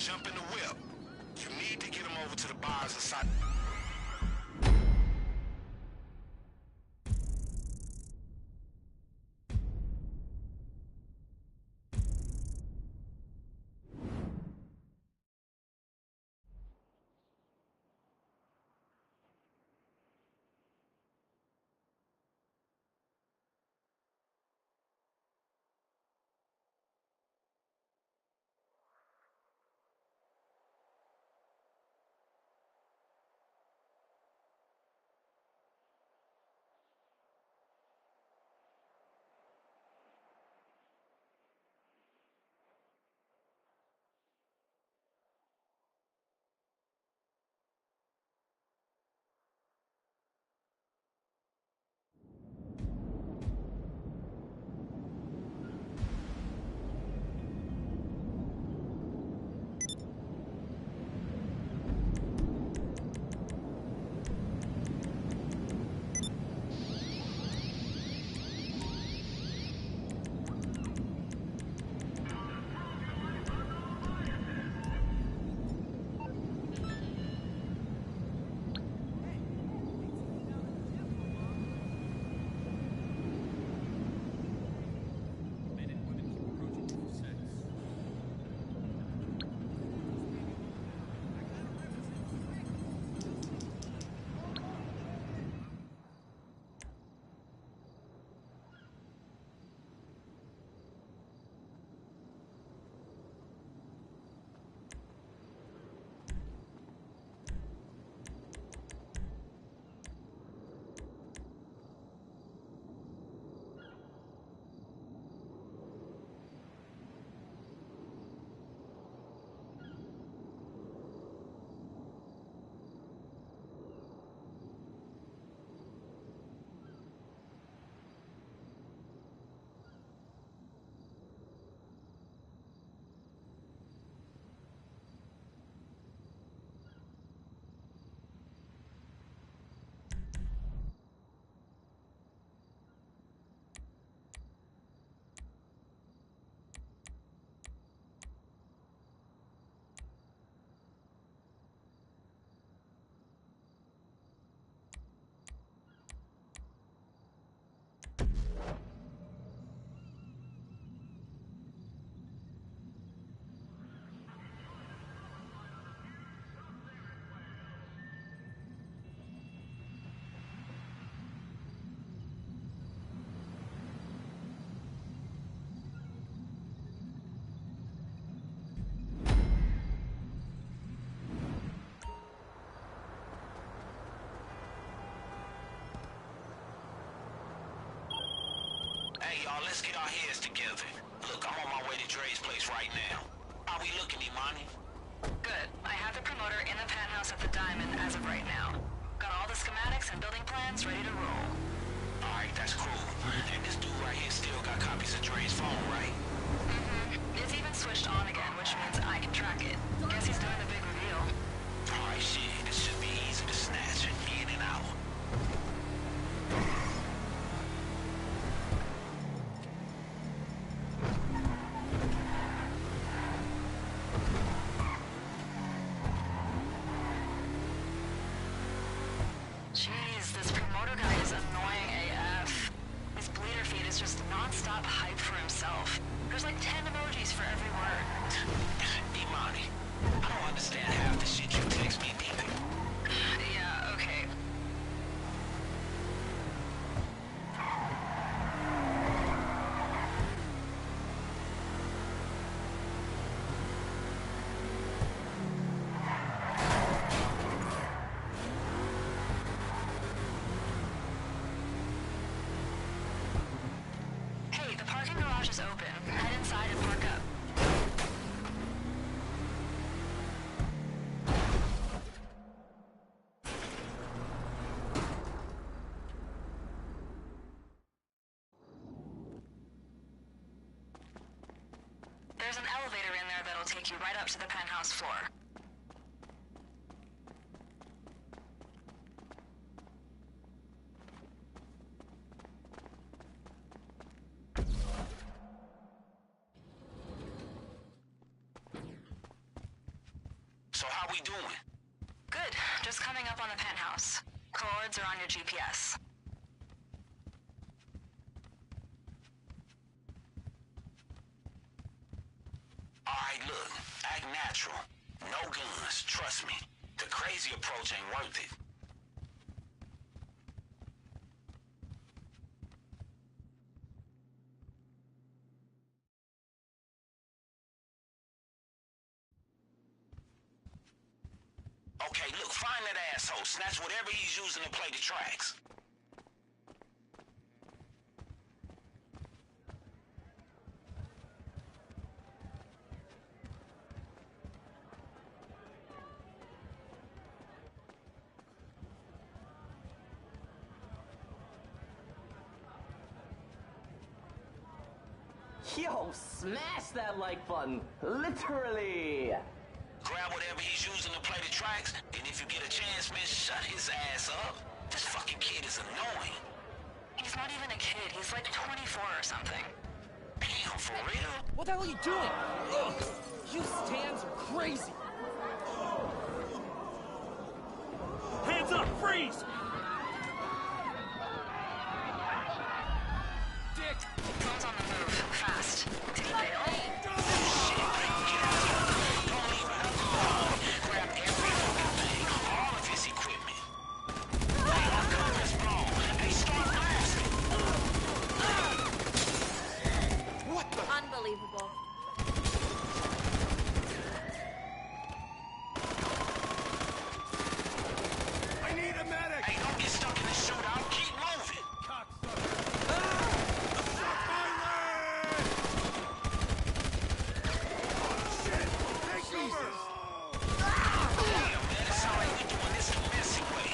jump in the whip. You need to get him over to the bars inside. Hey, y'all, let's get our heads together. Look, I'm on my way to Dre's place right now. How we looking, Imani? Good. I have the promoter in the penthouse at the Diamond as of right now. Got all the schematics and building plans ready to roll. Alright, that's cool. And this dude right here still got copies of Dre's phone, right? Mm-hmm. It's even switched on again, which means I can track it. Guess he's doing the big reveal. Alright, shit. This should be easy to snatch in and out. Jeez, this promoter guy is annoying AF. His bleeder feed is just non-stop hype for himself. There's like 10 emojis for every word. Imani, I don't understand half the shit you text me, people. Yeah, okay. Hey, the parking garage is open. Head inside and park up. There's an elevator in there that'll take you right up to the penthouse floor. How we doing? Good. Just coming up on the penthouse. Coords are on your GPS. Alright, look. Act natural. No guns, trust me. The crazy approach ain't worth it. Okay, look, find that asshole. Snatch whatever he's using to play the tracks. Yo, smash that like button. Literally. Grab whatever he's using to play the tracks, and if you get a chance, man, shut his ass up. This fucking kid is annoying. He's not even a kid. He's like 24 or something. Damn, for real? What the hell are you doing? Ugh, you stands are crazy. Hands up, freeze! Dick! Phone's on the move. Fast. Did he bail? Grab every fucking thing, all of his equipment. Hey, our cover's blown. Hey, start blasting. What the? Unbelievable. I need a medic! Hey, don't get stuck in the shootout. Keep moving. Cocksucker! Suck my leg! Oh, shit! Take cover! Damn, man, it sound like we doing this the messy way.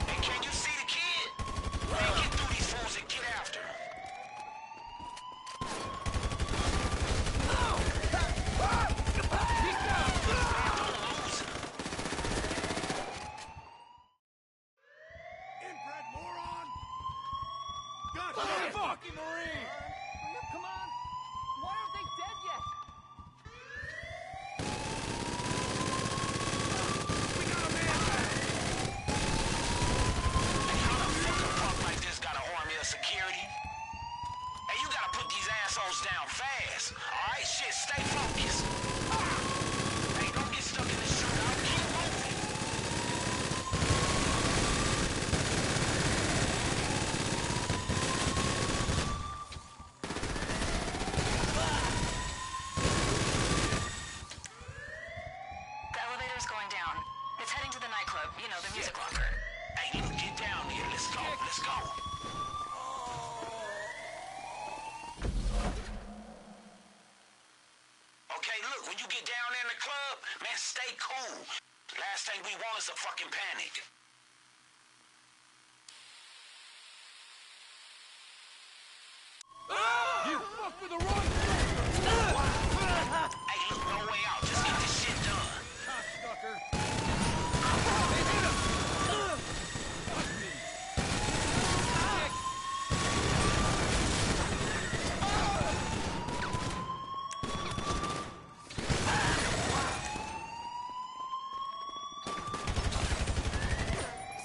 Hey, can you see the kid? Man, get through these fools and get after him. Inbred moron! Gotcha! Fucking Marine! Come on! Why aren't they dead yet? We got a man back! Hey, how the fuck a punk like this got an army of security? Hey, you gotta put these assholes down fast. Alright, shit, stay focused. Hey, don't get stuck in the shootout. Keep moving. The elevator's going down. It's heading to the nightclub. You know, the music locker. Hey, you get down here. Let's go. Let's go. Okay, look, when you get down there in the club, man, stay cool. Last thing we want is a fucking panic. You fucked with the wrong Hey, look, no way out. Just get this shit done. cocksucker!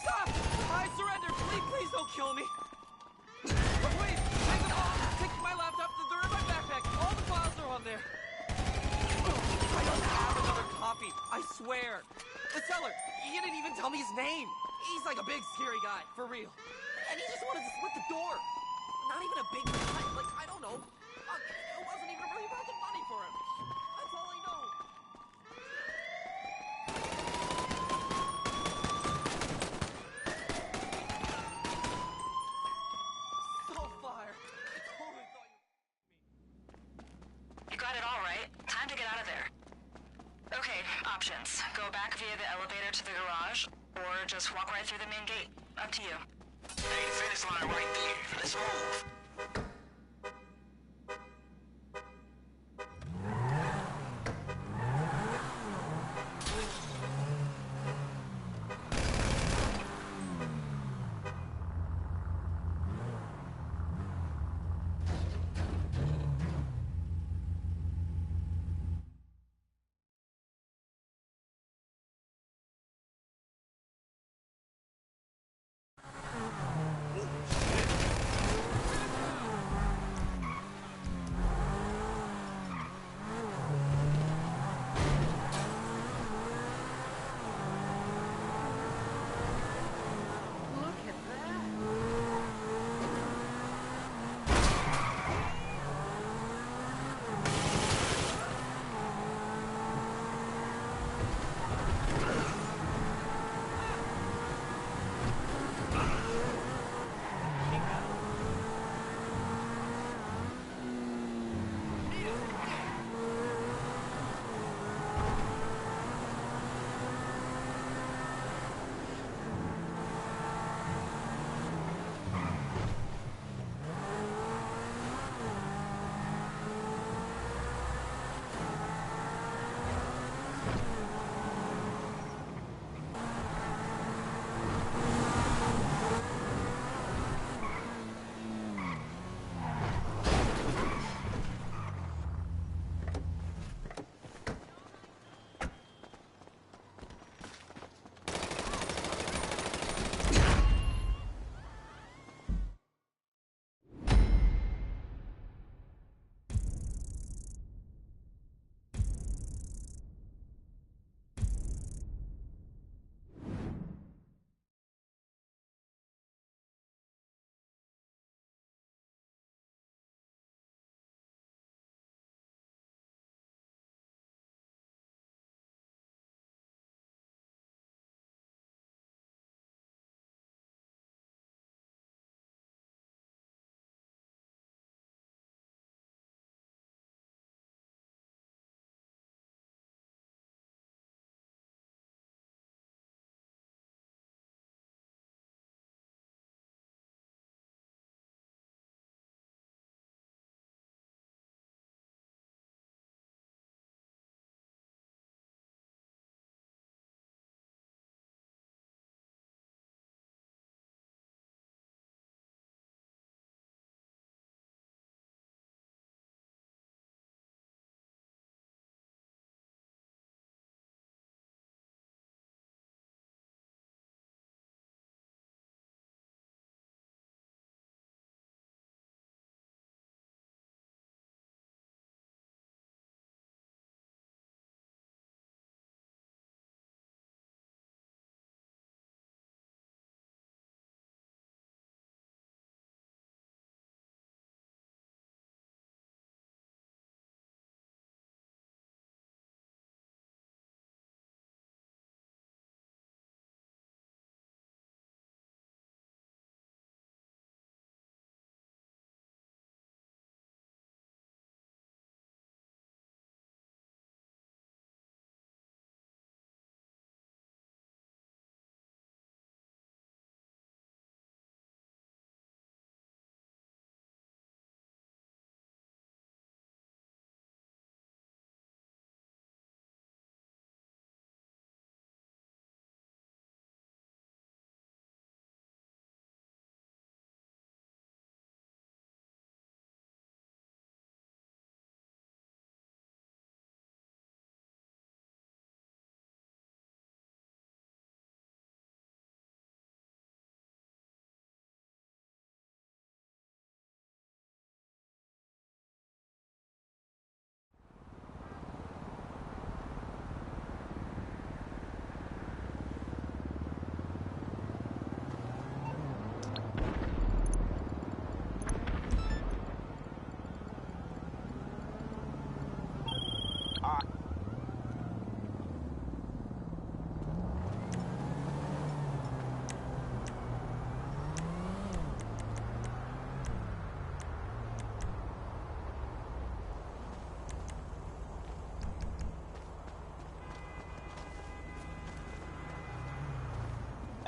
Stop! I surrender! Please don't kill me! But wait! Take them all! Take my laptop, they're in my backpack! All the files are on there! I don't have another copy, I swear! The seller, he didn't even tell me his name! He's like a big, scary guy, for real. And he just wanted to split the door! Not even a big guy, like, I don't know. It wasn't even really about the money for him. That's all I know. So fire. I totally thought you... You got it all right. Time to get out of there. Okay, options. Go back via the elevator to the garage, or just walk right through the main gate. Up to you. Hey, the finish line right there. Let's move.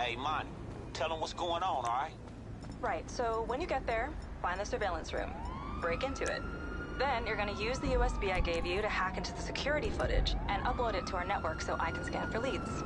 Hey, Monty, tell them what's going on, all right? Right, so when you get there, find the surveillance room. Break into it. Then you're gonna use the USB I gave you to hack into the security footage and upload it to our network so I can scan for leads.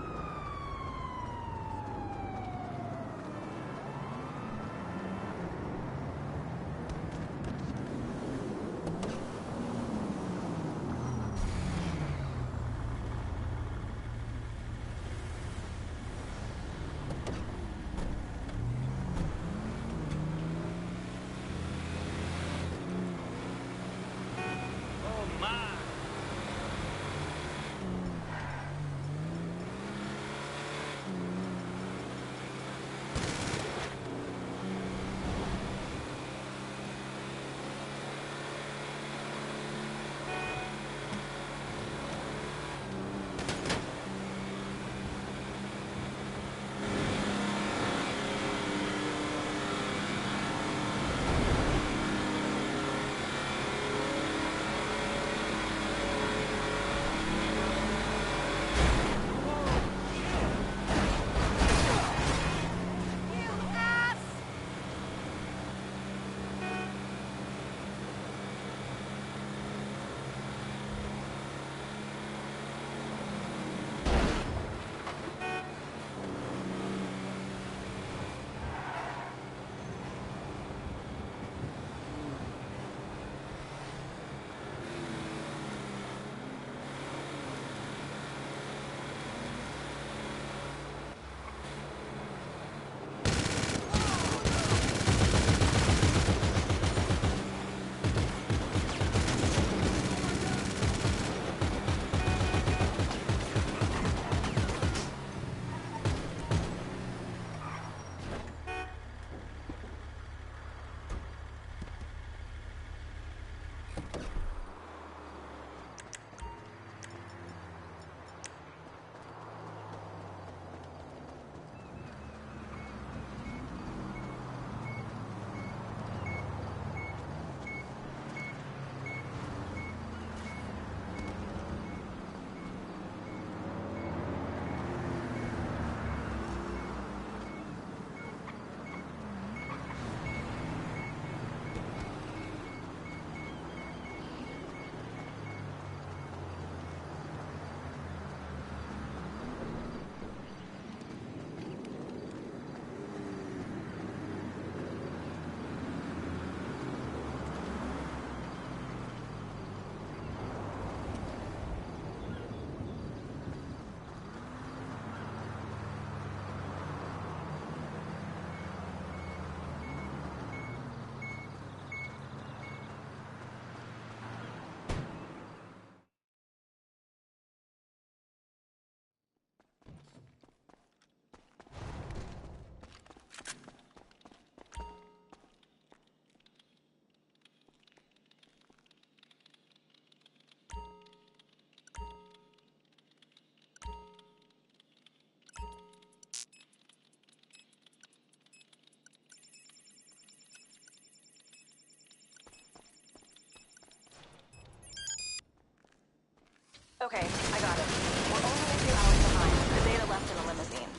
Okay, I got it. We're only a few hours behind. The data left in the limousine.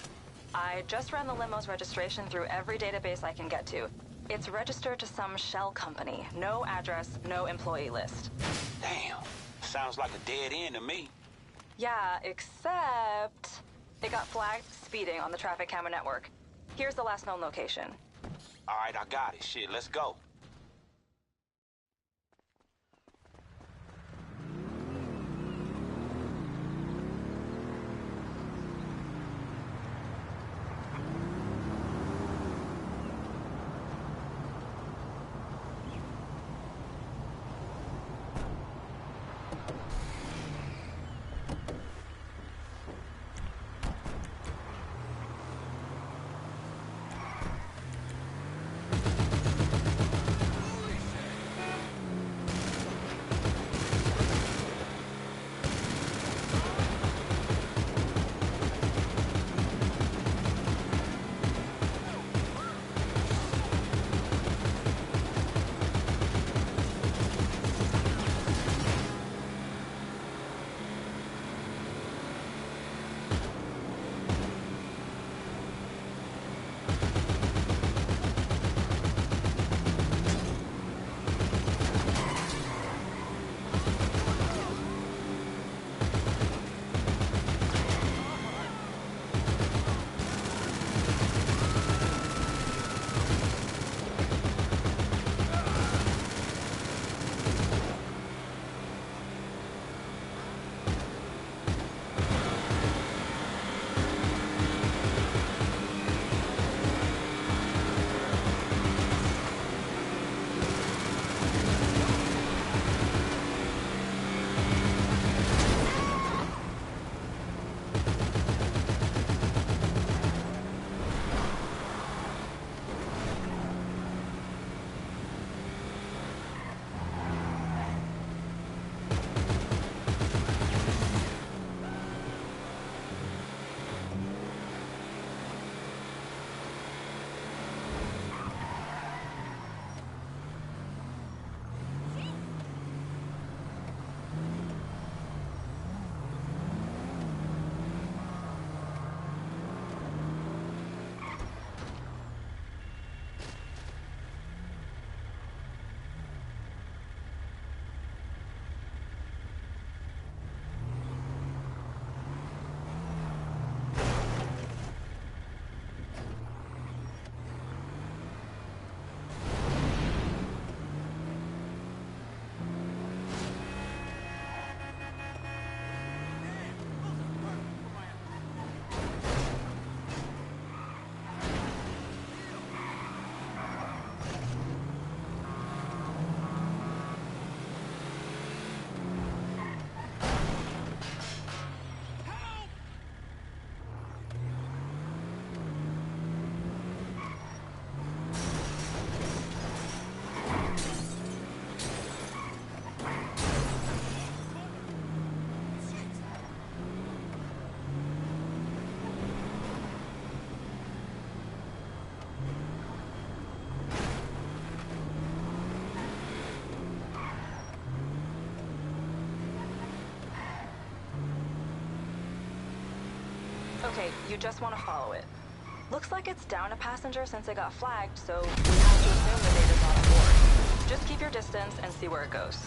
I just ran the limo's registration through every database I can get to. It's registered to some shell company. No address, no employee list. Damn, sounds like a dead end to me. Yeah, except it got flagged speeding on the traffic camera network. Here's the last known location. All right, I got it. Shit, let's go. Okay, you just want to follow it. Looks like it's down a passenger since it got flagged, so we have to assume the data's not on board. Just keep your distance and see where it goes.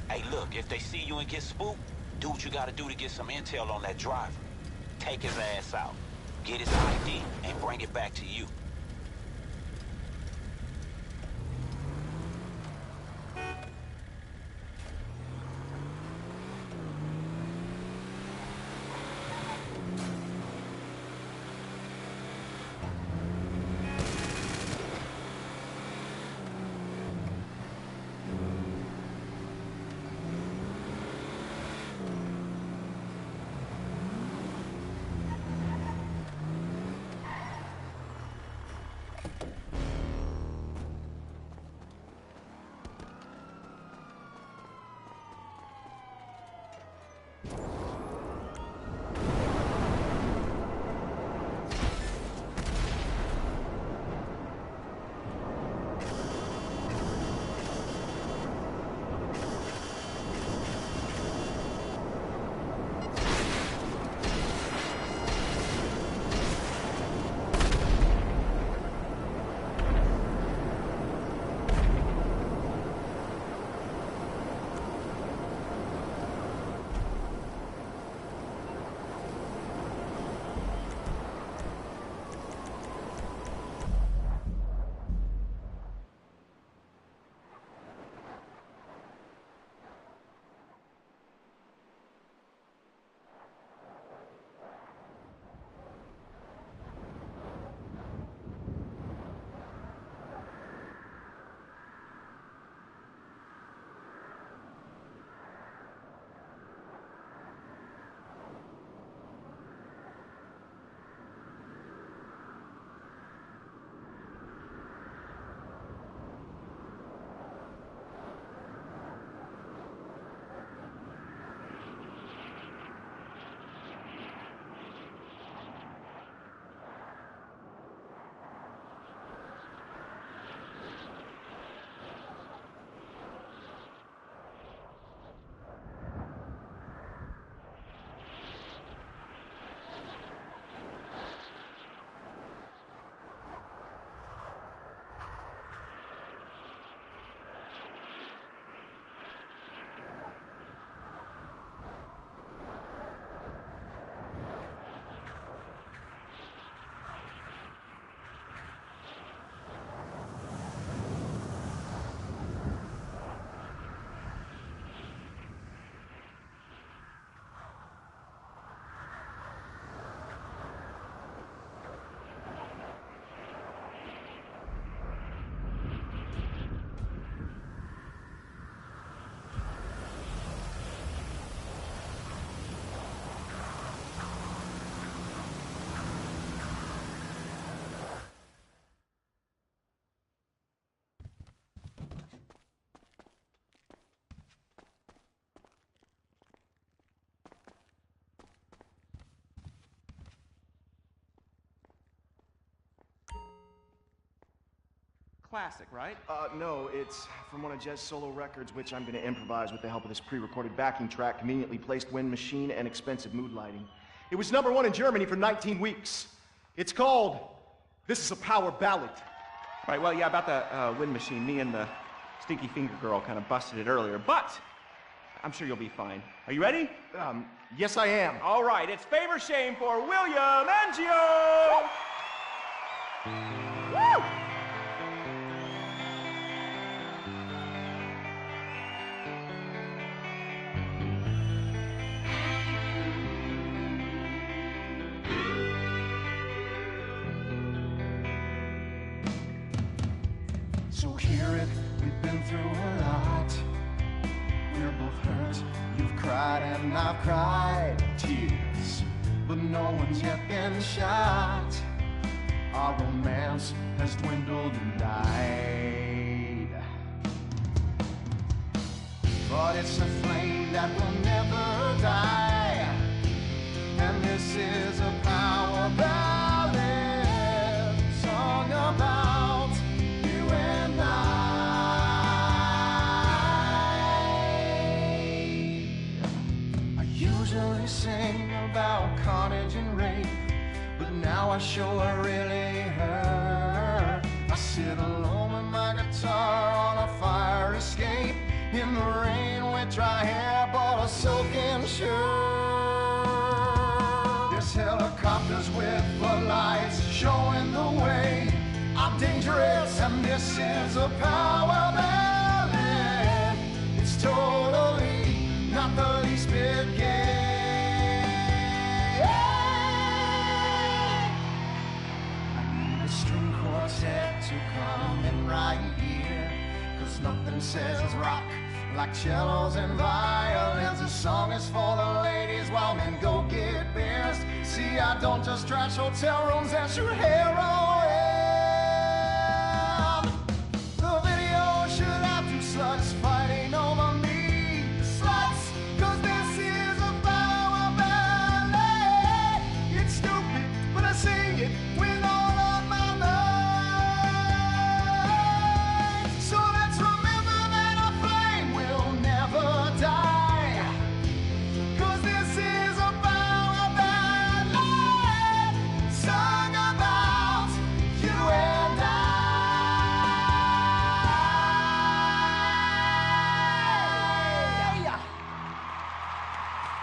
Hey, look, if they see you and get spooked, do what you gotta do to get some intel on that driver. Take his ass out, get his ID, and bring it back to you. Classic, right? No, it's from one of Jez's solo records, which I'm gonna improvise with the help of this pre-recorded backing track, conveniently placed wind machine, and expensive mood lighting. It was #1 in Germany for 19 weeks. It's called This Is a Power Ballad. Right, well, yeah, about the wind machine, me and the Stinky Finger Girl kind of busted it earlier, but I'm sure you'll be fine. Are you ready? Yes, I am. All right, it's Favor Shame for William Angio! Woo! So hear it, we've been through a lot. We're both hurt, you've cried and I've cried tears, but no one's yet been shot. Our romance has dwindled and died, but it's a flame that will never die. And this is a power ballad song about you and I use usually sing about carnage and rape, but now I sure really hurt. I sit alone with my guitar on a fire escape, in the rain with dry hair but a soaking shirt. There's helicopters with floodlights showing the way. I'm dangerous and this is a power ballad. It's totally not the least bit gay. I need a string quartet to come in right here, 'cause nothing says rock like cellos and violins. This song is for the ladies while men go get beers. See, I don't just trash hotel rooms and shoot heroin. The video should have two sluts fighting over me. Sluts, 'cause this is a power ballad. It's stupid, but I sing it with all of my might. So let's remember that a flame will never die, 'cause this is a power ballad sung about you and I.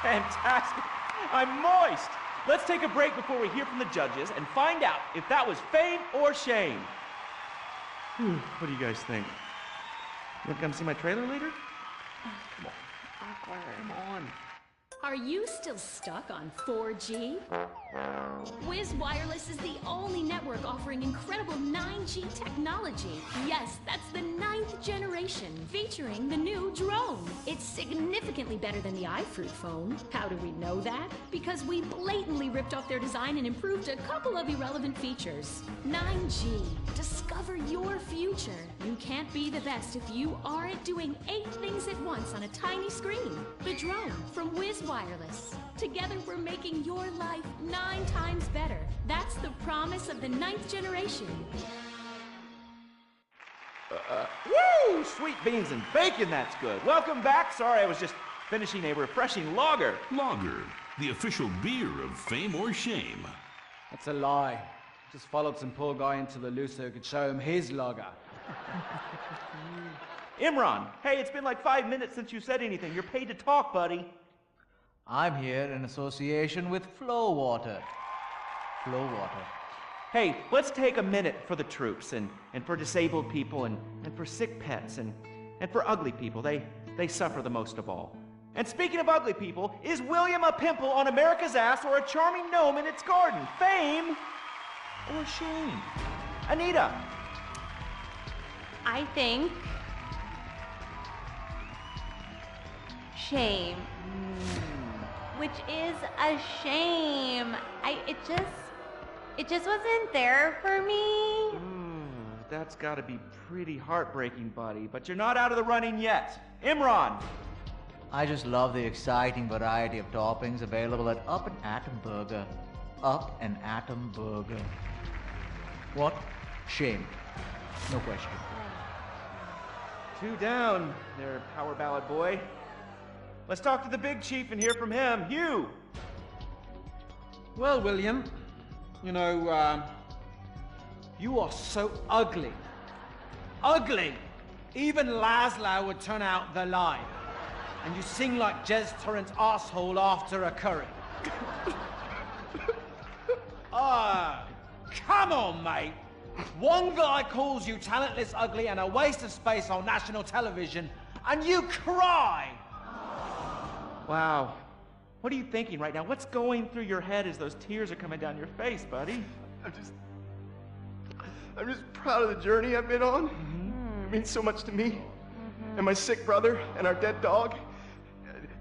Fantastic. I'm moist. Let's take a break before we hear from the judges and find out if that was fame or shame. Whew, what do you guys think? You want to come see my trailer later? Come on. Come on. Are you still stuck on 4G? Wiz Wireless is the only network offering incredible 9G technology. Yes, that's the 9th generation, featuring the new drone. It's significantly better than the iFruit phone. How do we know that? Because we blatantly ripped off their design and improved a couple of irrelevant features. 9G. Discover your future. You can't be the best if you aren't doing 8 things at once on a tiny screen. The drone from Wiz Wireless. Together we're making your life 9 times better. That's the promise of the 9th generation. Woo! Sweet beans and bacon, that's good. Welcome back. Sorry, I was just finishing a refreshing lager. Lager, the official beer of fame or shame. That's a lie. Just followed some poor guy into the loose so he could show him his lager. Imran, hey, it's been like 5 minutes since you said anything. You're paid to talk, buddy. I'm here in association with Flow Water. Flow Water. Hey, let's take a minute for the troops and for disabled people and for sick pets and for ugly people. They suffer the most of all. And speaking of ugly people, is William a pimple on America's ass or a charming gnome in its garden? Fame or shame? Anita. I think shame. Which is a shame. It just wasn't there for me. That's gotta be pretty heartbreaking, buddy. But you're not out of the running yet. Imran. I just love the exciting variety of toppings available at Up and Atom Burger. Up and Atom Burger. What? Shame. No question. 2 down there, power ballad boy. Let's talk to the big chief and hear from him. Hugh! Well, William, you know, you are so ugly. Ugly! Even Laszlo would turn out the line. And you sing like Jez Torrant's asshole after a curry. Come on, mate. One guy calls you talentless, ugly, and a waste of space on national television, and you cry! Wow. What are you thinking right now? What's going through your head as those tears are coming down your face, buddy? I'm just proud of the journey I've been on. It means so much to me. And my sick brother and our dead dog.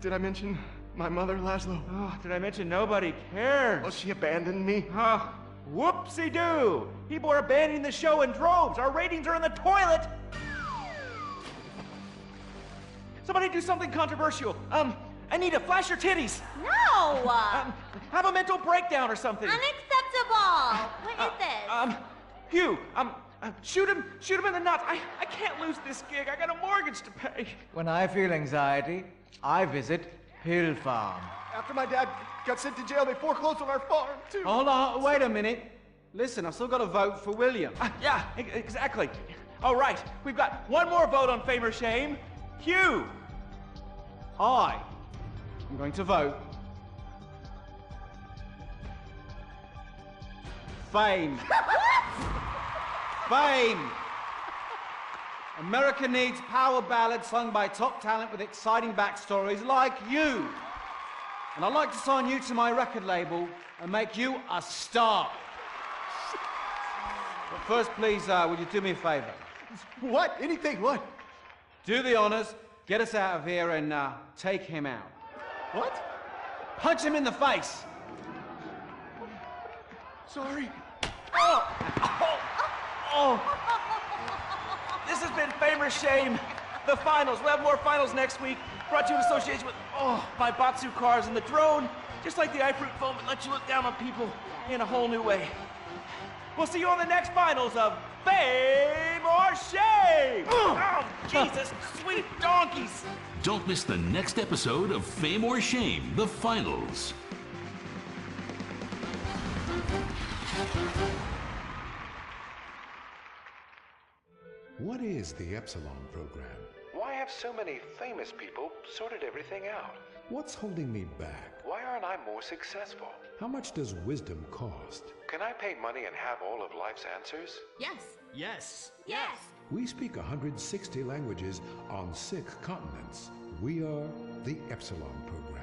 Did I mention my mother, Laszlo? Oh, did I mention nobody cares? Oh, she abandoned me. Oh, whoopsie-doo! People are abandoning the show in droves. Our ratings are in the toilet. Somebody do something controversial. Anita, flash your titties. No! Have a mental breakdown or something. Unacceptable! What is this? Hugh, shoot him in the nuts. I can't lose this gig. I got a mortgage to pay. When I feel anxiety, I visit Hill Farm. After my dad got sent to jail, they foreclosed on our farm, too. Hold on, wait a minute. Listen, I've still got to vote for William. Yeah, exactly. All right, we've got one more vote on fame or shame. Hugh! I'm going to vote Fame. Fame. America needs power ballads sung by top talent with exciting backstories like you. And I'd like to sign you to my record label and make you a star. But first, please, would you do me a favor? What? Anything? What? Do the honors, get us out of here, and take him out. What? Punch him in the face. Sorry. This has been Fame or Shame, the finals. We'll have more finals next week. Brought to you in association with, my Batsu cars and the drone. Just like the iFruit foam, it lets you look down on people in a whole new way. We'll see you on the next finals of Fame or Shame! Oh, Jesus, sweet donkeys! Don't miss the next episode of Fame or Shame, the finals. What is the Epsilon program? Why have so many famous people sorted everything out? What's holding me back? Why aren't I more successful? How much does wisdom cost? Can I pay money and have all of life's answers? Yes. Yes. Yes. We speak 160 languages on 6 continents. We are the Epsilon program.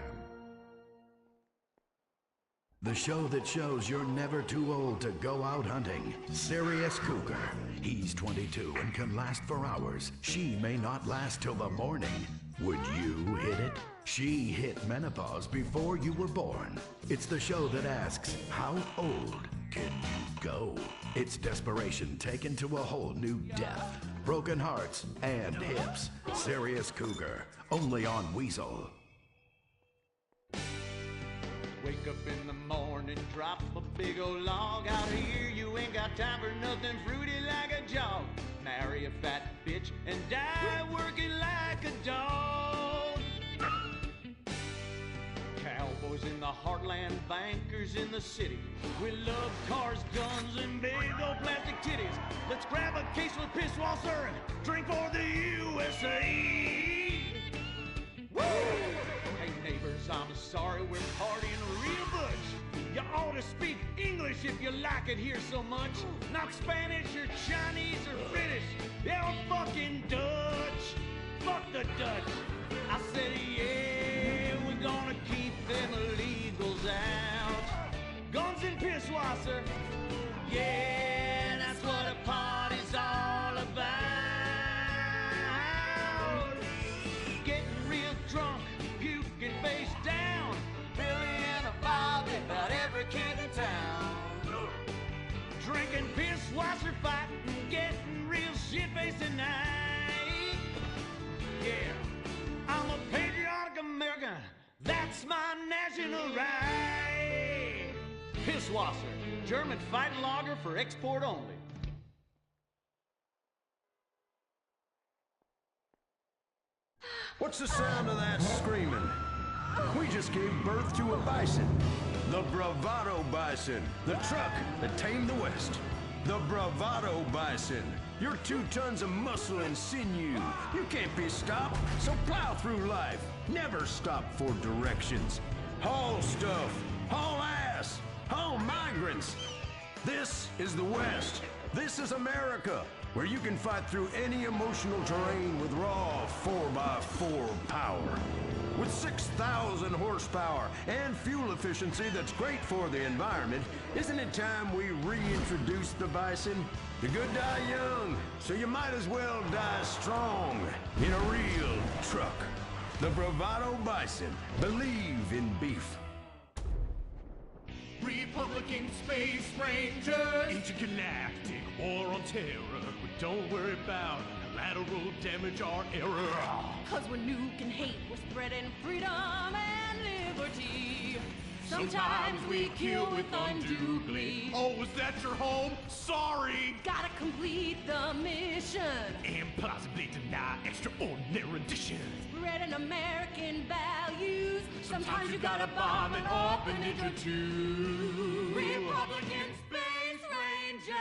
The show that shows you're never too old to go out hunting. Sirius Cougar. He's 22 and can last for hours. She may not last till the morning. Would you hit it? She hit menopause before you were born. It's the show that asks, how old can you go? It's desperation taken to a whole new depth. Broken hearts and hips. Sirius Cougar. Only on Weasel. Wake up in the morning, drop a big old log out here. You ain't got time for nothing fruity like a jog. Marry a fat bitch and die working like a dog. Cowboys in the heartland, bankers in the city. We love cars, guns, and big old plastic titties. Let's grab a case of Pisswasser and drink for the USA. Woo! Hey neighbors, I'm sorry we're partying real butch. You ought to speak English if you like it here so much. Not Spanish or Chinese or Finnish. Yeah, fucking Dutch. Fuck the Dutch. I said, yeah, we're gonna keep them illegals out. Guns and Pisswasser. Yeah, that's what a party's all about. Getting real drunk, puking face down. Billy and a Bobby, about every kid in town. Drinking Pisswasser, fighting, getting real shit-faced tonight. Yeah, I'm a patriotic American. That's my national right. Pisswasser, German fighting lager for export only. What's the sound of that screaming? We just gave birth to a bison. The Bravado Bison. The truck that tamed the West. The Bravado Bison. You're 2 tons of muscle and sinew. You can't be stopped, so plow through life. Never stop for directions. Haul stuff. Haul ass. Haul migrants. This is the West. This is America, where you can fight through any emotional terrain with raw 4x4 power. With 6,000 horsepower and fuel efficiency that's great for the environment, isn't it time we reintroduce the bison? The good die young, so you might as well die strong in a real truck. The Bravado Bison. Believe in beef. Republican Space Rangers! Intergalactic war on terror. But don't worry about collateral damage or error. Cause we're nuking hate, we're spreading freedom and liberty. Sometimes we kill with undue glee. Oh, was that your home? Sorry! Gotta complete the mission and possibly deny extraordinary additions. spreading American values. Sometimes you gotta bomb an orphanage or two. Republican Space Rangers!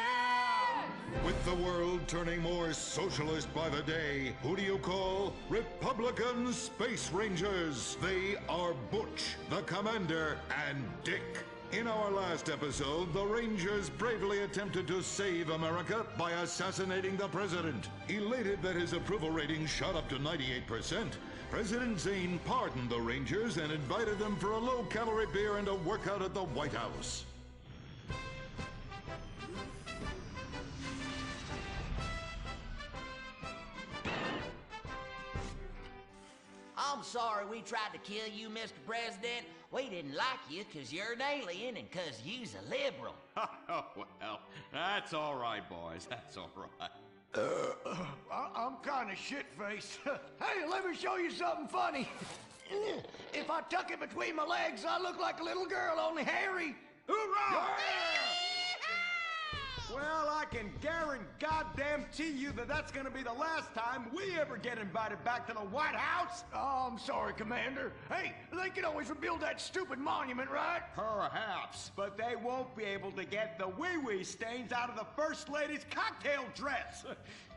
With the world turning more socialist by the day, who do you call Republican Space Rangers? They are Butch, the Commander, and Dick. In our last episode, the Rangers bravely attempted to save America by assassinating the president. Elated that his approval rating shot up to 98%, President Zane pardoned the Rangers and invited them for a low-calorie beer and a workout at the White House. I'm sorry we tried to kill you, Mr. President. We didn't like you 'cause you're an alien and 'cause you's a liberal. Oh, well, that's all right, boys. That's all right. I'm kind of shit-faced. Hey, let me show you something funny. If I tuck it between my legs, I look like a little girl, only hairy. Hoorah! Well, I can guarantee you that that's gonna be the last time we ever get invited back to the White House. Oh, I'm sorry, Commander. Hey, they can always rebuild that stupid monument, right? Perhaps, but they won't be able to get the wee-wee stains out of the First Lady's cocktail dress.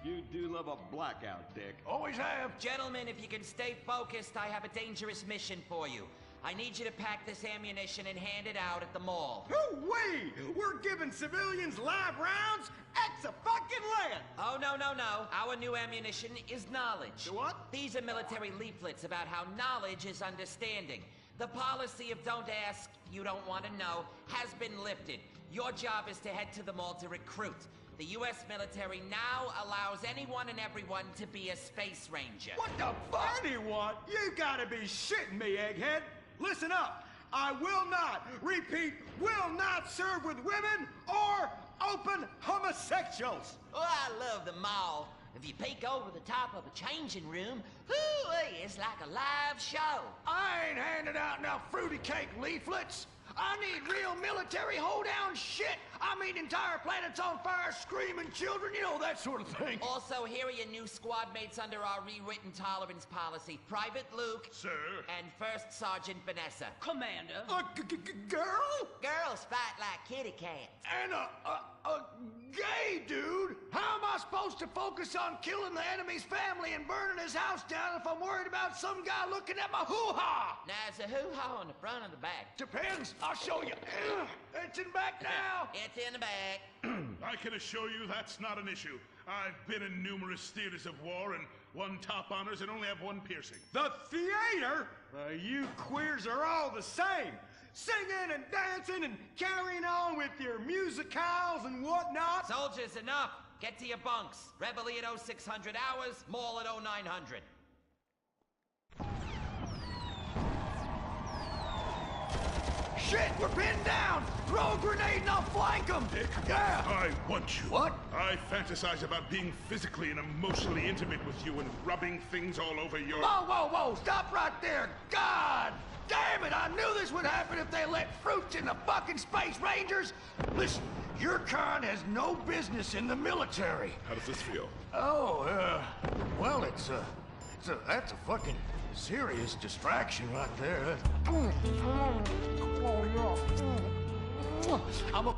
You do love a blackout, Dick. Always have. Gentlemen, if you can stay focused, I have a dangerous mission for you. I need you to pack this ammunition and hand it out at the mall. Hoo-wee! We're giving civilians live rounds? Ex-a-fucking-land! Oh, no. Our new ammunition is knowledge. What? These are military leaflets about how knowledge is understanding. The policy of don't ask, you don't want to know, has been lifted. Your job is to head to the mall to recruit. The U.S. military now allows anyone and everyone to be a space ranger. What the fuck? Anyone? You gotta be shitting me, egghead! Listen up! I will not, repeat, will not serve with women or open homosexuals! Oh, I love the mall. If you peek over the top of a changing room, whoo, it's like a live show. I ain't handing out no fruity cake leaflets. I need real military hold-down shit. I mean entire planets on fire, screaming children, you know, that sort of thing. Also, here are your new squad mates under our rewritten tolerance policy. Private Luke. Sir. And First Sergeant Vanessa. Commander. Girl? Girls fight like kitty cats. And a gay dude? How am I supposed to focus on killing the enemy's family and burning his house down if I'm worried about some guy looking at my hoo-ha? Now, it's a hoo-ha on the front or the back? Depends. I'll show you. It's in the back now. It's in the back. I can assure you that's not an issue. I've been in numerous theaters of war and won top honors and only have one piercing. The theater? You queers are all the same. Singing and dancing and carrying on with your musicals and whatnot. Soldiers, enough. Get to your bunks. Reveille at 0600 hours, mall at 0900. Shit, we're pinned down! Throw a grenade and I'll flank them! Yeah! I want you. What? I fantasize about being physically and emotionally intimate with you and rubbing things all over your... Whoa! Stop right there! God damn it! I knew this would happen if they let fruits in the fucking Space Rangers! Listen, your kind has no business in the military. How does this feel? Oh, well, that's a fucking serious distraction right there. I'm a...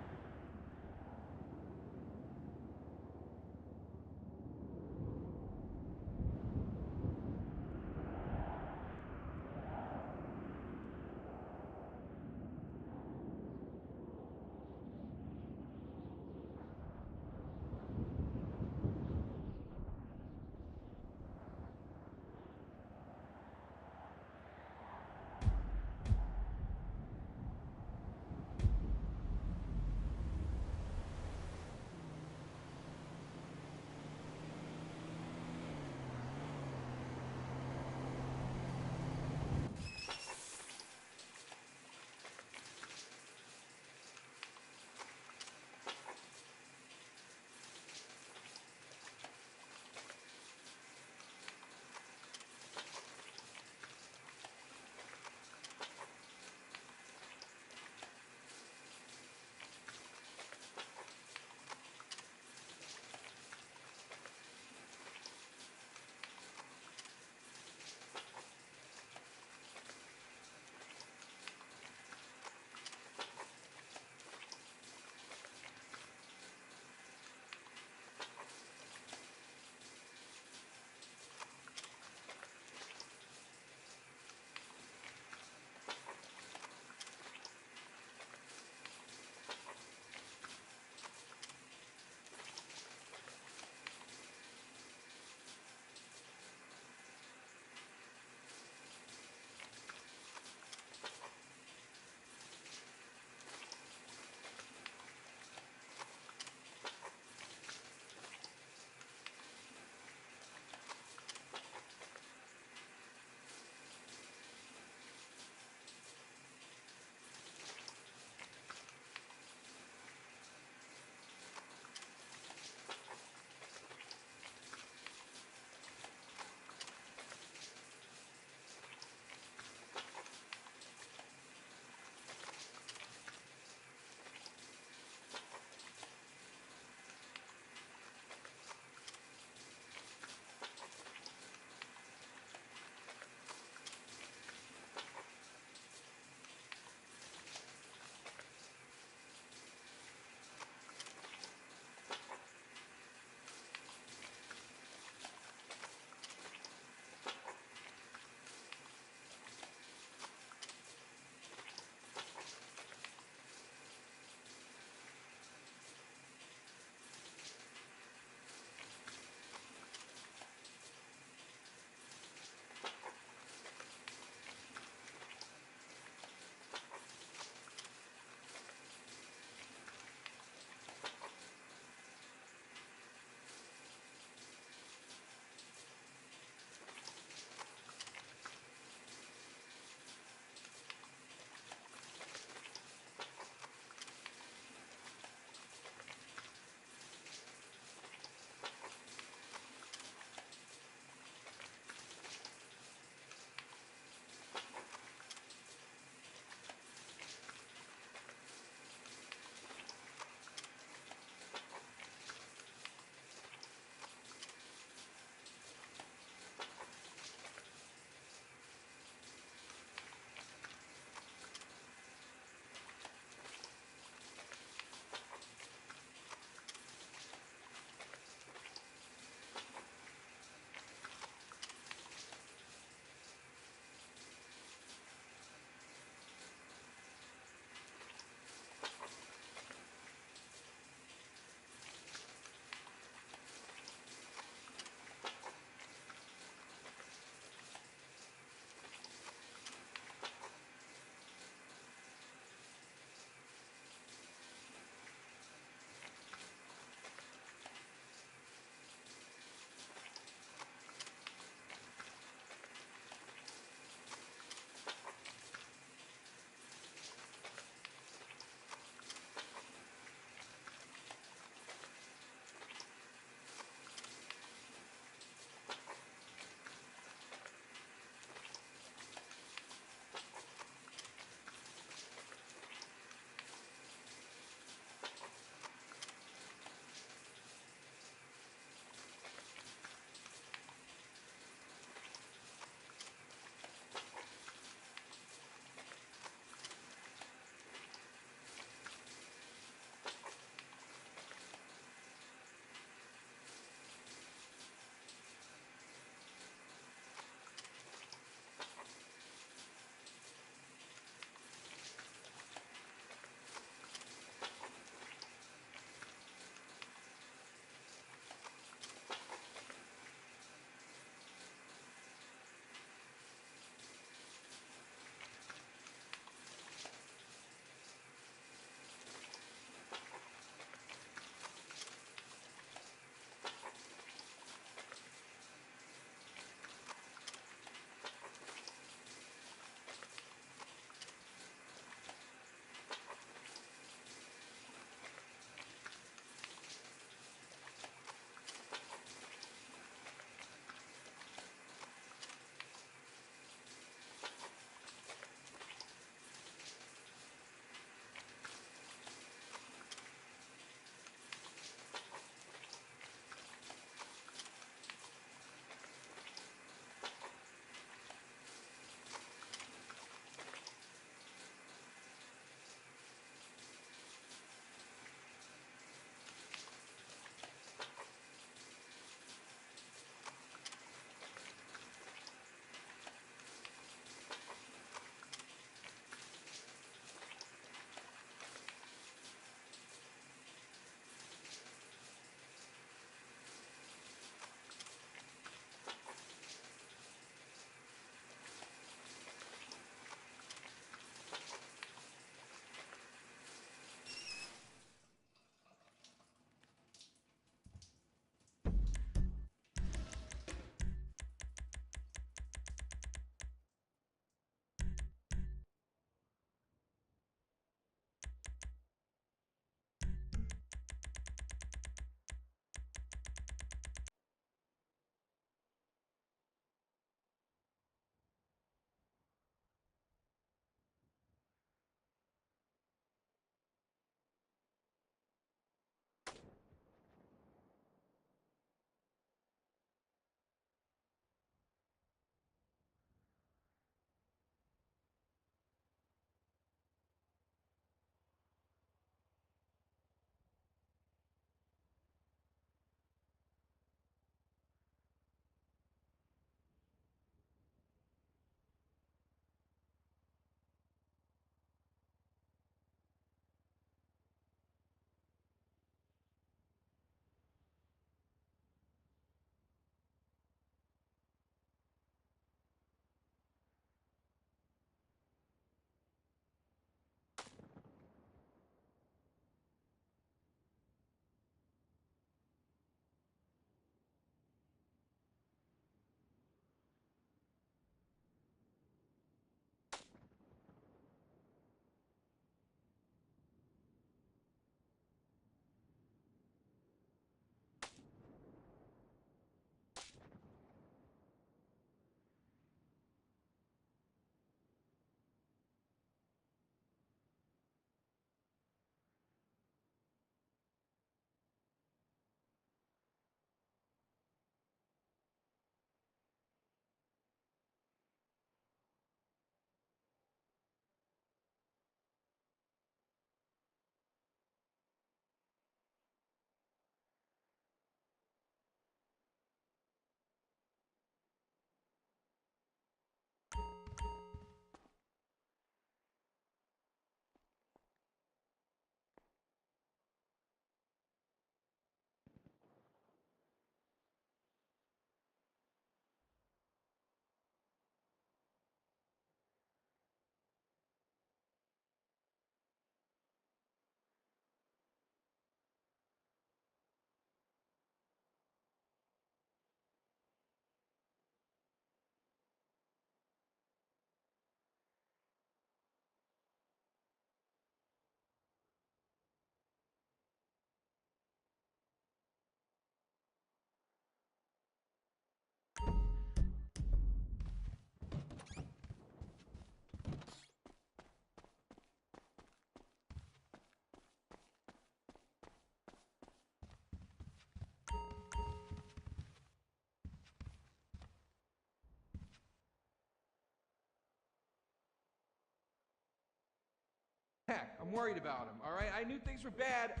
Heck, I'm worried about him, all right? I knew things were bad.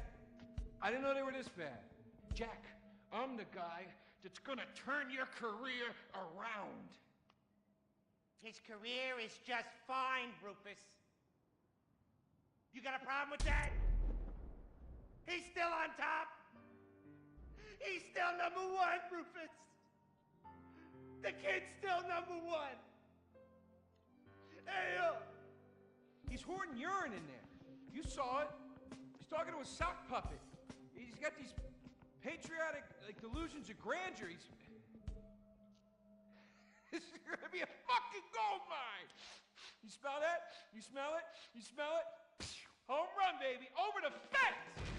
I didn't know they were this bad. Jack, I'm the guy that's gonna turn your career around. His career is just fine, Rufus. You got a problem with that? He's still on top. He's still #1, Rufus. The kid's still #1. Hey, He's hoarding urine in there. You saw it. He's talking to a sock puppet. He's got these patriotic delusions of grandeur. This is gonna be a fucking gold mine. You smell that? You smell it? You smell it? Home run, baby. Over the fence.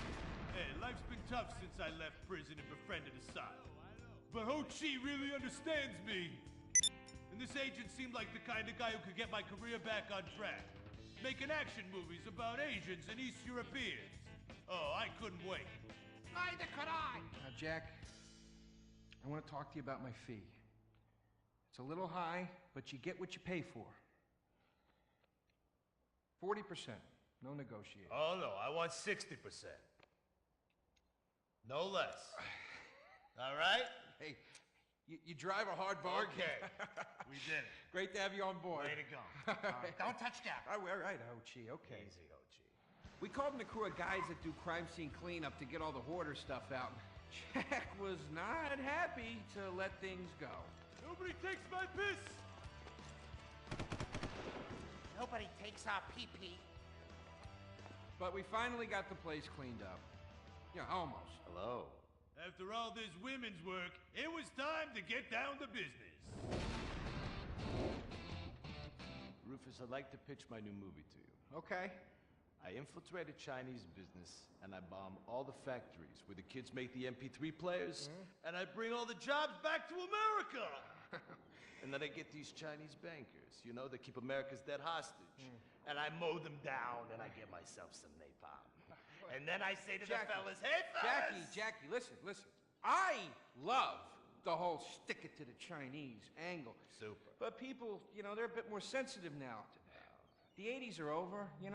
Hey, life's been tough since I left prison and befriended Assad. But Ho Chi really understands me. And this agent seemed like the kind of guy who could get my career back on track. Making action movies about Asians and East Europeans. Oh, I couldn't wait. Neither could I. Now, Jack, I want to talk to you about my fee. It's a little high, but you get what you pay for. 40%. No negotiation. Oh, no, I want 60%. No less. All right? Hey, you drive a hard bargain. Okay. We did it. Great to have you on board. Way to go. Don't touch that. All right, Ho-Chi, okay. Easy, Ho-Chi. We called in a crew of guys that do crime scene cleanup to get all the hoarder stuff out. Jack was not happy to let things go. Nobody takes my piss. Nobody takes our pee-pee. But we finally got the place cleaned up. Yeah, almost. Hello. After all this women's work, it was time to get down to business. Rufus, I'd like to pitch my new movie to you. Okay. I infiltrate a Chinese business, and I bomb all the factories where the kids make the MP3 players, And I bring all the jobs back to America. and then I get these Chinese bankers, you know, that keep America's debt hostage. And I mow them down, and I get myself some napalm. And then I say to Jackie, the fellas, hey, fellas! Jackie, listen. I love the whole stick it to the Chinese angle. Super. But people, they're a bit more sensitive now. The 80s are over, The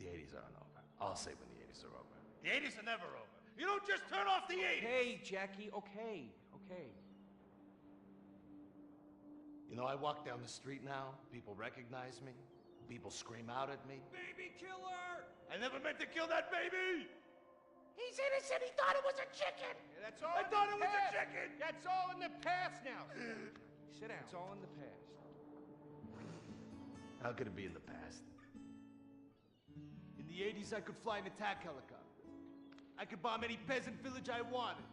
80s aren't over. I'll say when the 80s are over. The 80s are never over. You don't just turn off the 80s. Hey, Jackie, okay. You know, I walk down the street now, people recognize me, people scream out at me. Baby killer! I never meant to kill that baby. He's innocent. He thought it was a chicken. That's all. I thought it was a chicken. That's all in the past now. Sit down. It's all in the past. How could it be in the past? In the 80s, I could fly an attack helicopter. I could bomb any peasant village I wanted.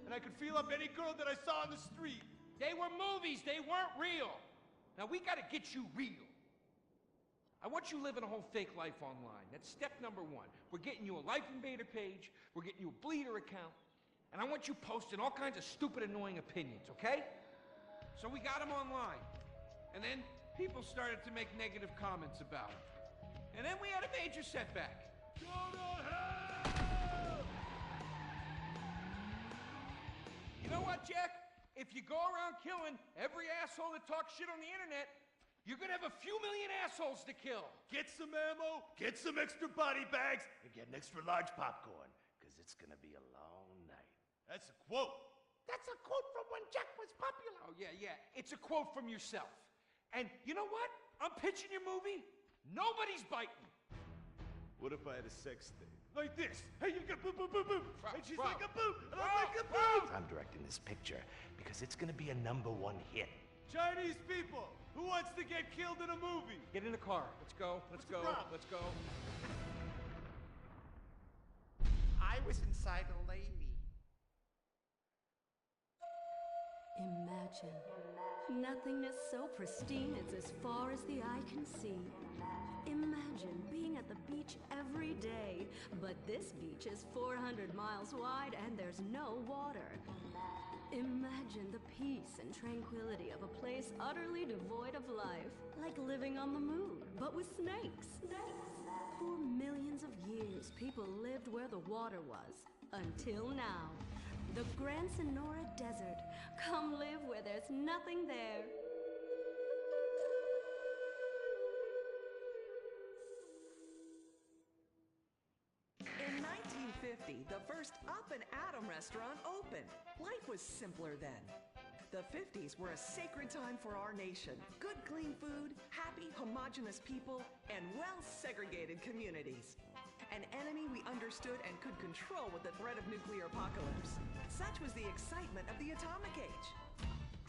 And I could feel up any girl that I saw on the street. They were movies. They weren't real. Now, we gotta get you real. I want you living a whole fake life online. That's step number 1. We're getting you a Life Invader page. We're getting you a Bleeder account. And I want you posting all kinds of stupid, annoying opinions, okay? So we got them online. And then people started to make negative comments about him. And then we had a major setback. Go to hell! You know what, Jack? If you go around killing every asshole that talks shit on the internet, you're gonna have a few million assholes to kill. Get some ammo, get some extra body bags, and get an extra large popcorn, because it's gonna be a long night. That's a quote. That's a quote from when Jack was popular. Oh, yeah. It's a quote from yourself. And you know what? I'm pitching your movie. Nobody's biting. What if I had a sex tape? Like this. Hey, you got boop, boop, boop, boop. And she's Bro. like a boop, and I'm like a boop. I'm directing this picture because it's gonna be a #1 hit. Chinese people, who wants to get killed in a movie? Get in the car. Let's go. Let's go. Let's go. I was inside a lady. Imagine nothingness so pristine it's as far as the eye can see. Imagine being at the beach every day, but this beach is 400 miles wide and there's no water. Imagine the peace and tranquility of a place utterly devoid of life, like living on the moon, but with snakes. For millions of years, people lived where the water was, until now. The Gran Sonora Desert. Come live where there's nothing there. 1950, the first Up and Atom restaurant opened. Life was simpler then. The 50s were a sacred time for our nation. Good, clean food, happy, homogenous people, and well-segregated communities. An enemy we understood and could control with the threat of nuclear apocalypse. Such was the excitement of the atomic age.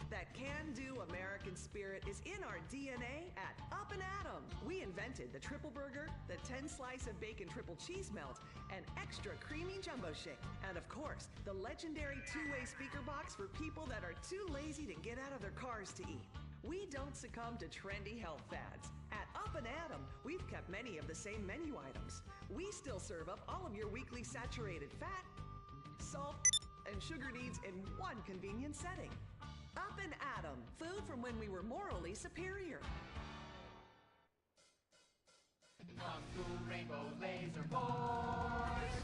That can-do American spirit is in our DNA at Up and Atom. We invented the triple burger, the 10-slice of bacon triple cheese melt, and extra creamy jumbo shake. And of course, the legendary two-way speaker box for people that are too lazy to get out of their cars to eat. We don't succumb to trendy health fads. At Up and Atom, we've kept many of the same menu items. We still serve up all of your weekly saturated fat, salt, and sugar needs in one convenient setting. Up and Atom, food from when we were morally superior. Kung Fu Rainbow Laser Force!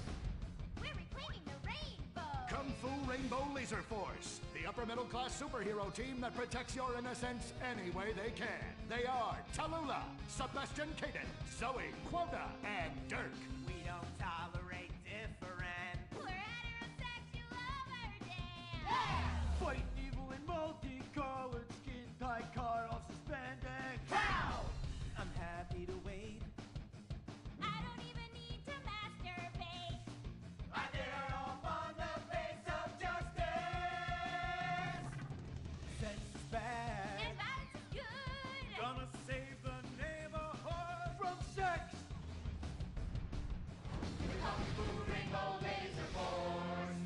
We're reclaiming the rainbow! Kung Fu Rainbow Laser Force, the upper middle class superhero team that protects your innocence any way they can. They are Tallulah, Sebastian Caden, Zoe, Quota, and Dirk. We don't tolerate different. We're heterosexual overdance! Yeah! Fight evil in multicolored skin, tight car off suspended. Pow! I'm happy to wait. I don't even need to masturbate. I did it all on the face of justice. Sex is bad. And violence is good. Gonna save the neighborhood from sex. Kung Fu Rainbow Laser Force.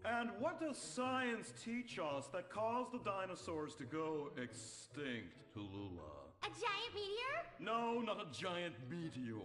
And what does science teach us that caused the dinosaurs to go extinct, Tallulah? A giant meteor? No, not a giant meteor.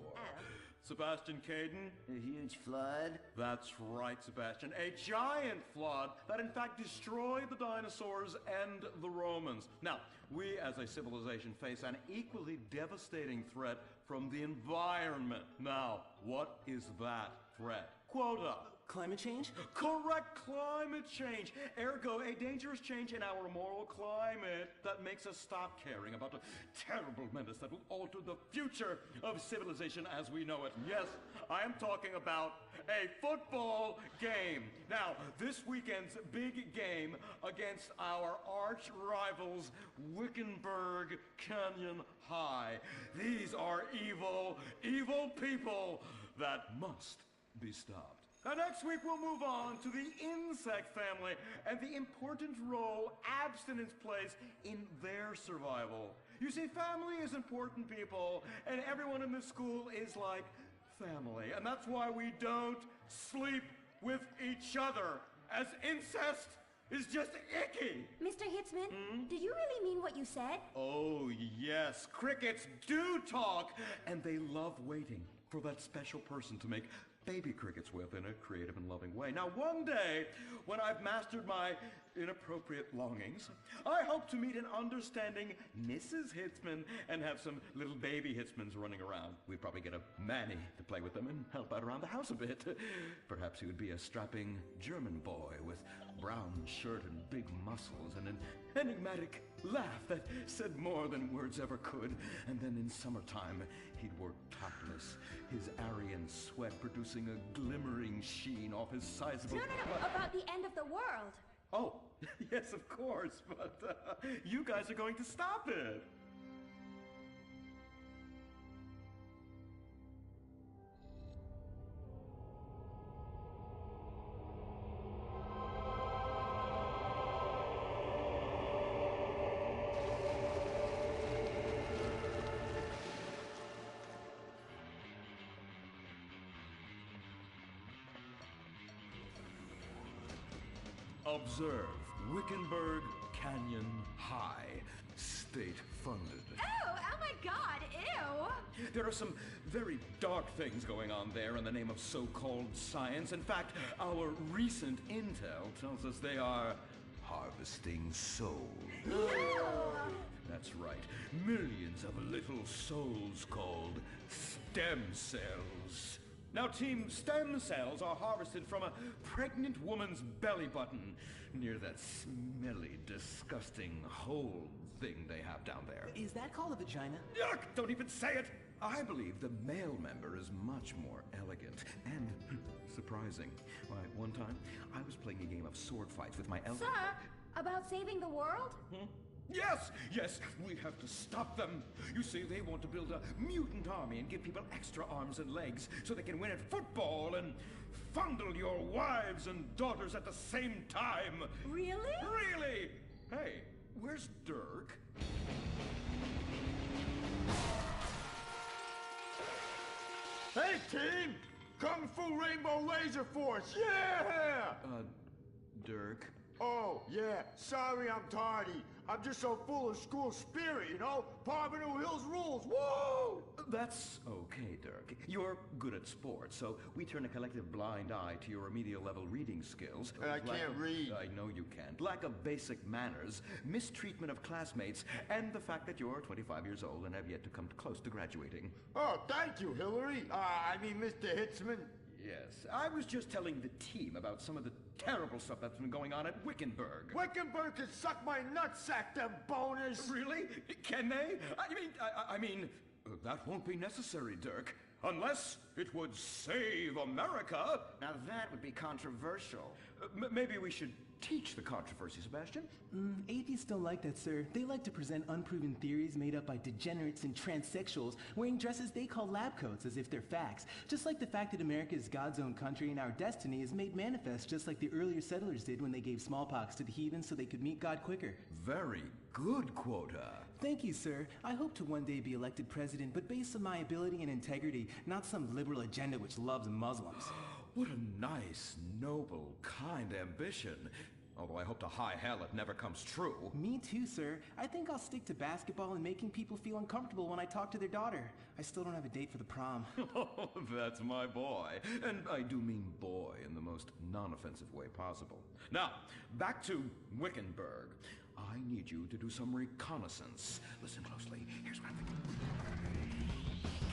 Sebastian Caden? A huge flood? That's right, Sebastian. A giant flood that in fact destroyed the dinosaurs and the Romans. Now, we as a civilization face an equally devastating threat from the environment. Now, what is that threat? Quota. Climate change? Correct, climate change. Ergo, a dangerous change in our moral climate that makes us stop caring about the terrible menace that will alter the future of civilization as we know it. Yes, I am talking about a football game. Now, this weekend's big game against our arch rivals, Wickenburg Canyon High. These are evil, evil people that must be stopped. Now, next week we'll move on to the insect family and the important role abstinence plays in their survival. You see, family is important, people, and everyone in this school is like family. And that's why we don't sleep with each other, as incest is just icky. Mr. Hitzman, did you really mean what you said? Oh, yes. Crickets do talk, and they love waiting for that special person to make baby crickets with in a creative and loving way. Now, one day, when I've mastered my inappropriate longings, I hope to meet an understanding Mrs. Hitzman and have some little baby Hitzmans running around. We'd probably get a Manny to play with them and help out around the house a bit. Perhaps he would be a strapping German boy with brown shirt and big muscles and an enigmatic laugh that said more than words ever could. And then in summertime, he'd work topless, his Aryan sweat producing a glimmering sheen off his sizable... No, about the end of the world. Oh, yes, of course, but you guys are going to stop it. Observe Wickenburg Canyon High, state-funded. Oh my God, ew! There are some very dark things going on there in the name of so-called science. In fact, our recent intel tells us they are harvesting souls. That's right. Millions of little souls called stem cells. Now, Team Stem Cells are harvested from a pregnant woman's belly button near that smelly, disgusting hole thing they have down there. Is that called a vagina? Yuck! Don't even say it! I believe the male member is much more elegant and surprising. Why, one time, I was playing a game of sword fights with my elder... Sir, about saving the world? Yes, yes, we have to stop them. You see, they want to build a mutant army and give people extra arms and legs so they can win at football and fondle your wives and daughters at the same time. Really? Really? Hey, where's Dirk? Hey, team! Kung Fu Rainbow Laser Force, yeah! Dirk? Oh, yeah, sorry I'm tardy. I'm just so full of school spirit, you know? Parvenu Hills rules, woo! That's okay, Dirk. You're good at sports, so we turn a collective blind eye to your remedial level reading skills. I can't read. I know you can't. Lack of basic manners, mistreatment of classmates, and the fact that you're 25 years old and have yet to come close to graduating. Oh, thank you, Hillary. Mr. Hitzman. Yes, I was just telling the team about some of the terrible stuff that's been going on at Wickenburg. Wickenburg can suck my nutsack, them boners! Really? Can they? I mean, that won't be necessary, Dirk. Unless it would save America. Now that would be controversial. Maybe we should teach the controversy, Sebastian. Atheists don't like that, sir. They like to present unproven theories made up by degenerates and transsexuals wearing dresses they call lab coats as if they're facts. Just like the fact that America is God's own country and our destiny is made manifest just like the earlier settlers did when they gave smallpox to the heathens so they could meet God quicker. Very good, Quota. Thank you, sir. I hope to one day be elected president, but based on my ability and integrity, not some liberal agenda which loves Muslims. What a nice, noble, kind ambition. Although I hope to high hell it never comes true. Me too, sir. I think I'll stick to basketball and making people feel uncomfortable when I talk to their daughter. I still don't have a date for the prom. Oh, that's my boy. And I do mean boy in the most non-offensive way possible. Now, back to Wickenburg. I need you to do some reconnaissance. Listen closely. Here's what I'm thinking.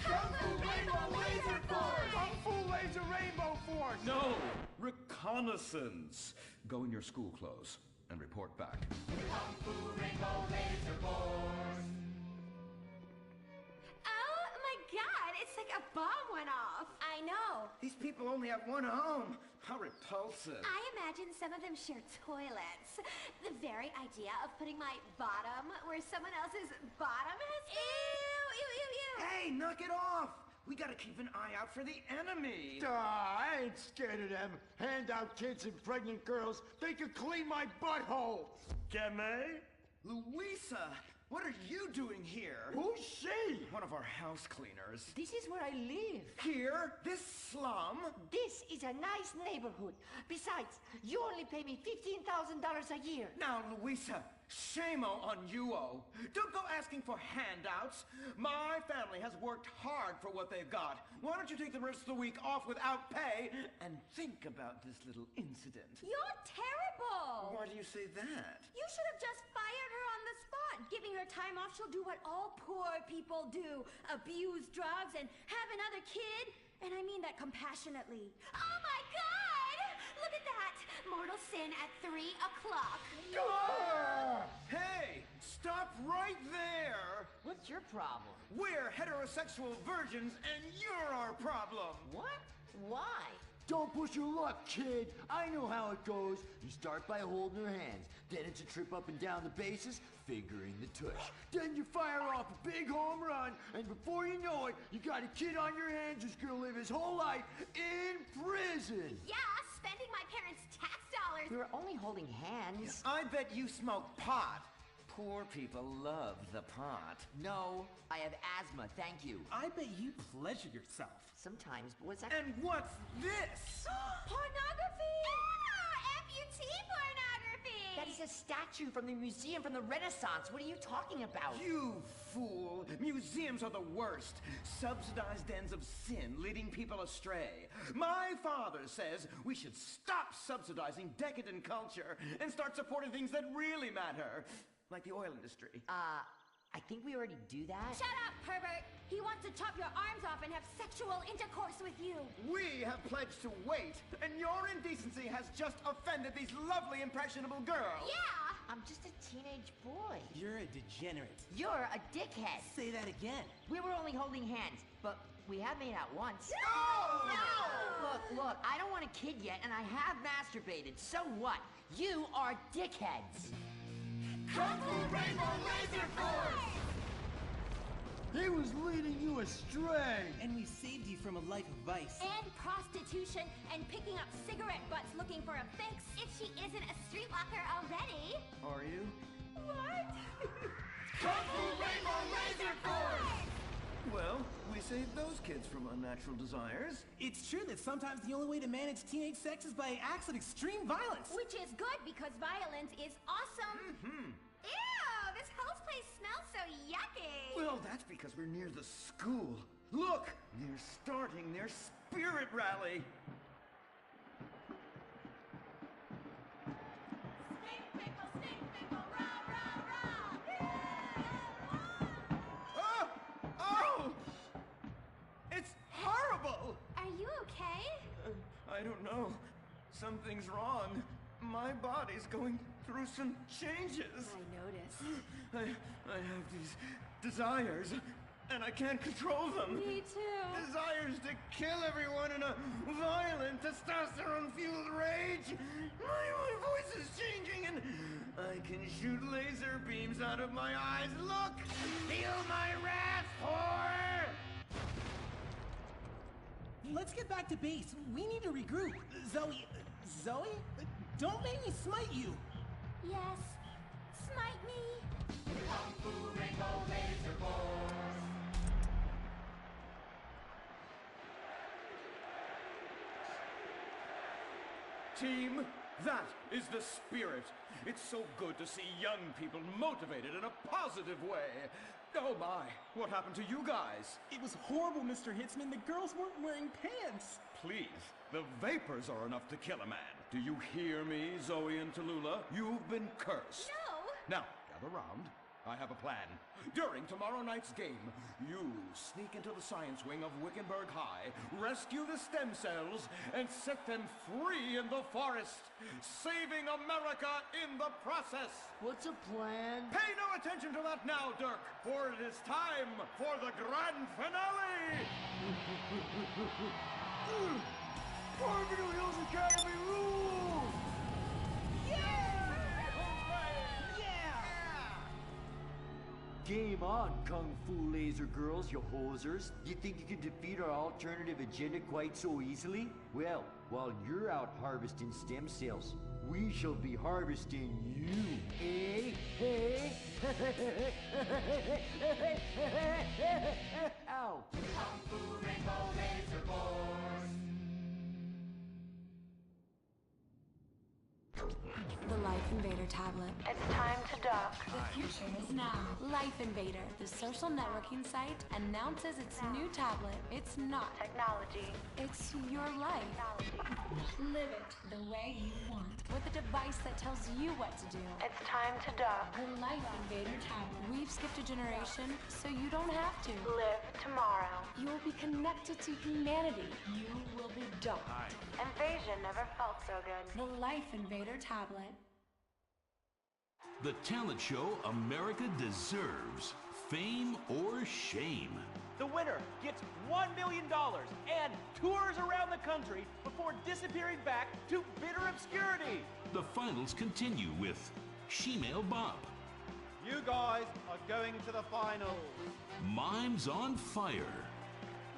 Kung Fu Rainbow Laser Force! Kung Fu Laser Rainbow Force! No! Reconnaissance! Go in your school clothes and report back. Kung Fu Rainbow Laser Force! Oh my god, it's like a bomb went off. I know. These people only have one home. How repulsive. I imagine some of them share toilets. The very idea of putting my bottom where someone else's bottom has been. Ew, ew, ew, ew. Hey, knock it off. We gotta keep an eye out for the enemy. I ain't scared of them. Handout kids and pregnant girls. They could clean my butthole. Can they? Louisa, what are you doing here? Who's she? One of our house cleaners. This is where I live. Here? This slum? This is a nice neighborhood. Besides, you only pay me $15,000 a year. Now, Louisa, shame-o on you-o. Don't go asking for handouts. My family has worked hard for what they've got. Why don't you take the rest of the week off without pay and think about this little incident? You're terrible. Why do you say that? You should have just fired her on the spot. Giving her time off, she'll do what all poor people do. Abuse drugs and have another kid. And I mean that compassionately. Oh my God! Look at that! Mortal sin at 3 o'clock. Hey, stop right there! What's your problem? We're heterosexual virgins and you're our problem! What? Why? Don't push your luck, kid. I know how it goes. You start by holding her hands. Then it's a trip up and down the bases, fingering the tush. Then you fire off a big home run, and before you know it, you got a kid on your hands who's gonna live his whole life in prison. Yeah, spending my parents' tax dollars. We were only holding hands. I bet you smoke pot. Poor people love the pot. No, I have asthma, thank you. I bet you pleasure yourself. Sometimes, but what's that? And what's this? Pornography! Ah, amputee pornography! That is a statue from the museum from the Renaissance. What are you talking about? You fool! Museums are the worst. Subsidized dens of sin, leading people astray. My father says we should stop subsidizing decadent culture and start supporting things that really matter. Like the oil industry. I think we already do that. Shut up, pervert! He wants to chop your arms off and have sexual intercourse with you. We have pledged to wait, and your indecency has just offended these lovely, impressionable girls. Yeah! I'm just a teenage boy. You're a degenerate. You're a dickhead. Say that again. We were only holding hands, but we have made out once. No! Look, I don't want a kid yet, and I have masturbated. So what? You are dickheads. Kung Fu Rainbow Laser Force! He was leading you astray! And we saved you from a life of vice. And prostitution and picking up cigarette butts looking for a fix if she isn't a streetwalker already. Are you? What? Kung Fu Rainbow Laser Force! Well, we saved those kids from unnatural desires. It's true that sometimes the only way to manage teenage sex is by acts of extreme violence. Which is good because violence is awesome. Ew, this whole place smells so yucky. Well, that's because we're near the school. Look, they're starting their spirit rally. Stink pickle, rah, rah, rah. Oh! Oh! It's horrible! Are you okay? I don't know. Something's wrong. My body's going through some changes. I noticed. I have these desires, and I can't control them. Me too. Desires to kill everyone in a violent, testosterone-fueled rage. My voice is changing, and I can shoot laser beams out of my eyes. Look! Feel my wrath, whore! Let's get back to base. We need to regroup. Zoe? Don't make me smite you. Yes. Smite me. Kung Fu Rainbow Laser Force! Team, that is the spirit. It's so good to see young people motivated in a positive way. Oh my, what happened to you guys? It was horrible, Mr. Hitzman. The girls weren't wearing pants. Please, the vapors are enough to kill a man. Do you hear me, Zoe and Tallulah? You've been cursed. No. Now, gather round. I have a plan. During tomorrow night's game, you sneak into the science wing of Wickenburg High, rescue the stem cells, and set them free in the forest, saving America in the process. What's a plan? Pay no attention to that now, Dirk, for it is time for the grand finale! Farmville Hills Academy rules! Game on, Kung Fu Laser Girls, you hosers. You think you can defeat our alternative agenda quite so easily? Well, while you're out harvesting stem cells, we shall be harvesting you, eh? Hey? Ow! Kung Fu Rainbow Laser Force! The Life Invader tablet. It's time to dock. The future is now. Life Invader, the social networking site, announces its new tablet. It's not technology. It's your life. Live it the way you want. With a device that tells you what to do. It's time to dock. The Life Invader tablet. We've skipped a generation, so you don't have to. Live tomorrow. You will be connected to humanity. You will be docked. Invasion never felt so good. The Life Invader tablet. The talent show America deserves. Fame or shame. The winner gets $1 million and tours around the country before disappearing back to bitter obscurity. The finals continue with Shemale Bob. You guys are going to the finals. Mimes on Fire.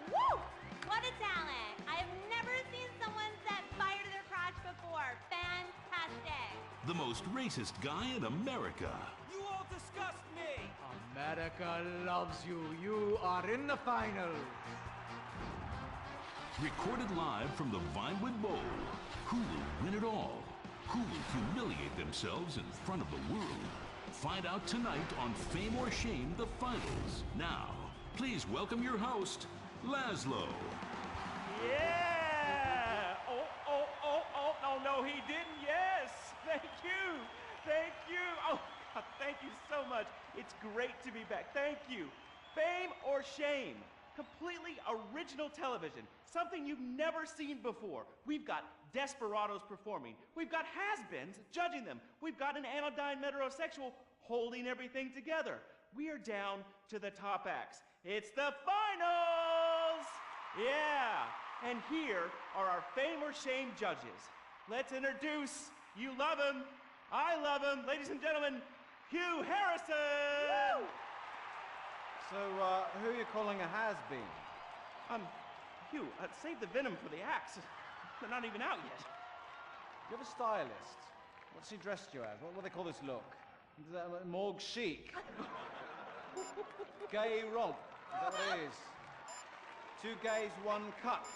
Woo! What a talent! I have never seen someone set fire to their crotch before. Fantastic! The most racist guy in America. You all disgust me! America loves you. You are in the finals. Recorded live from the Vinewood Bowl. Who will win it all? Who will humiliate themselves in front of the world? Find out tonight on Fame or Shame, the finals. Now, please welcome your host, Laszlo. Yeah! No, he didn't. Yes! Thank you! Thank you! Oh, thank you so much. It's great to be back. Thank you. Fame or shame? Completely original television. Something you've never seen before. We've got desperados performing. We've got has-beens judging them. We've got an anodyne metrosexual holding everything together. We are down to the top acts. It's the finals! Yeah! And here are our fame or shame judges. Let's introduce, you love him, I love him, ladies and gentlemen, Hugh Harrison! Woo! So, who are you calling a has-been? Hugh, save the venom for the acts. They're not even out yet. You have a stylist. What's he dressed you as? What do they call this look? Is that morgue chic? Gay romp. Is that what it is? Two gays, one cut.